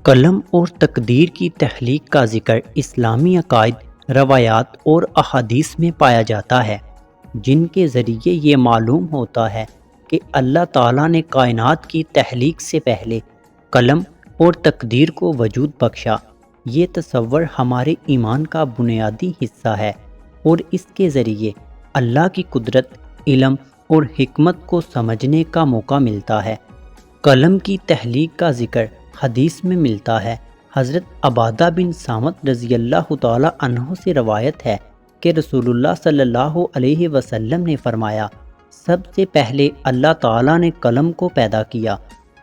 قلم اور تقدیر کی تخلیق کا ذکر اسلامی عقائد، روایات اور احادیث میں پایا جاتا ہے، جن کے ذریعے یہ معلوم ہوتا ہے کہ اللہ تعالیٰ نے کائنات کی تخلیق سے پہلے قلم اور تقدیر کو وجود بخشا۔ یہ تصور ہمارے ایمان کا بنیادی حصہ ہے اور اس کے ذریعے اللہ کی قدرت، علم اور حکمت کو سمجھنے کا موقع ملتا ہے۔ قلم کی تخلیق کا ذکر حدیث میں ملتا ہے۔ حضرت عبادہ بن صامت رضی اللہ تعالیٰ عنہ سے روایت ہے کہ رسول اللہ صلی اللہ علیہ وسلم نے فرمایا، سب سے پہلے اللہ تعالیٰ نے قلم کو پیدا کیا،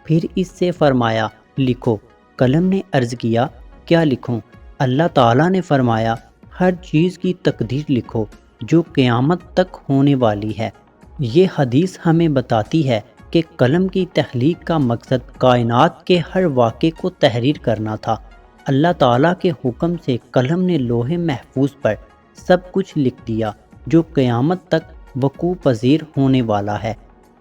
پھر اس سے فرمایا لکھو۔ قلم نے عرض کیا، کیا لکھوں؟ اللہ تعالیٰ نے فرمایا، ہر چیز کی تقدیر لکھو جو قیامت تک ہونے والی ہے۔ یہ حدیث ہمیں بتاتی ہے کہ قلم کی تخلیق کا مقصد کائنات کے ہر واقعے کو تحریر کرنا تھا۔ اللہ تعالیٰ کے حکم سے قلم نے لوح محفوظ پر سب کچھ لکھ دیا جو قیامت تک وقوع پذیر ہونے والا ہے۔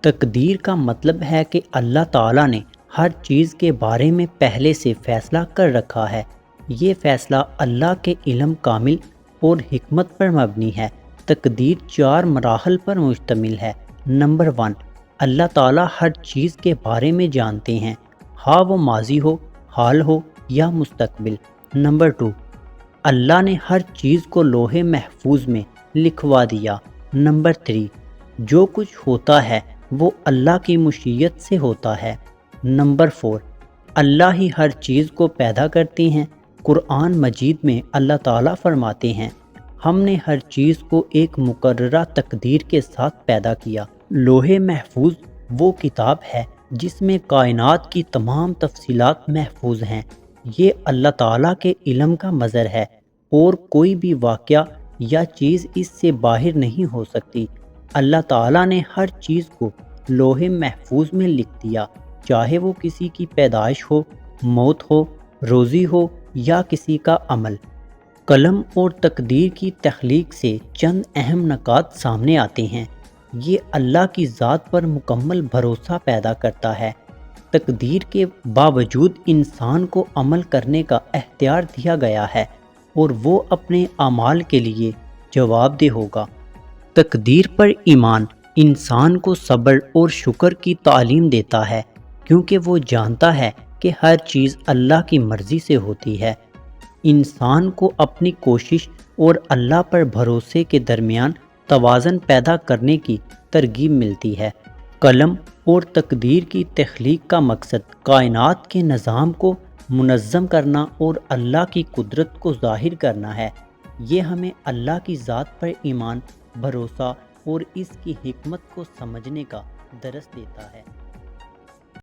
تقدیر کا مطلب ہے کہ اللہ تعالیٰ نے ہر چیز کے بارے میں پہلے سے فیصلہ کر رکھا ہے۔ یہ فیصلہ اللہ کے علم کامل اور حکمت پر مبنی ہے۔ تقدیر 4 مراحل پر مشتمل ہے۔ نمبر 1، اللہ تعالیٰ ہر چیز کے بارے میں جانتے ہیں، ہاں وہ ماضی ہو، حال ہو یا مستقبل۔ نمبر 2، اللہ نے ہر چیز کو لوح محفوظ میں لکھوا دیا۔ نمبر 3، جو کچھ ہوتا ہے وہ اللہ کی مشیت سے ہوتا ہے۔ نمبر 4، اللہ ہی ہر چیز کو پیدا کرتے ہیں۔ قرآن مجید میں اللہ تعالیٰ فرماتے ہیں، ہم نے ہر چیز کو ایک مقررہ تقدیر کے ساتھ پیدا کیا۔ لوح محفوظ وہ کتاب ہے جس میں کائنات کی تمام تفصیلات محفوظ ہیں۔ یہ اللہ تعالیٰ کے علم کا مظہر ہے اور کوئی بھی واقعہ یا چیز اس سے باہر نہیں ہو سکتی۔ اللہ تعالیٰ نے ہر چیز کو لوح محفوظ میں لکھ دیا، چاہے وہ کسی کی پیدائش ہو، موت ہو، روزی ہو یا کسی کا عمل۔ قلم اور تقدیر کی تخلیق سے چند اہم نکات سامنے آتے ہیں۔ یہ اللہ کی ذات پر مکمل بھروسہ پیدا کرتا ہے۔ تقدیر کے باوجود انسان کو عمل کرنے کا اختیار دیا گیا ہے اور وہ اپنے اعمال کے لیے جواب دہ ہوگا۔ تقدیر پر ایمان انسان کو صبر اور شکر کی تعلیم دیتا ہے، کیونکہ وہ جانتا ہے کہ ہر چیز اللہ کی مرضی سے ہوتی ہے۔ انسان کو اپنی کوشش اور اللہ پر بھروسے کے درمیان توازن پیدا کرنے کی ترغیب ملتی ہے۔ قلم اور تقدیر کی تخلیق کا مقصد کائنات کے نظام کو منظم کرنا اور اللہ کی قدرت کو ظاہر کرنا ہے۔ یہ ہمیں اللہ کی ذات پر ایمان، بھروسہ اور اس کی حکمت کو سمجھنے کا درس دیتا ہے۔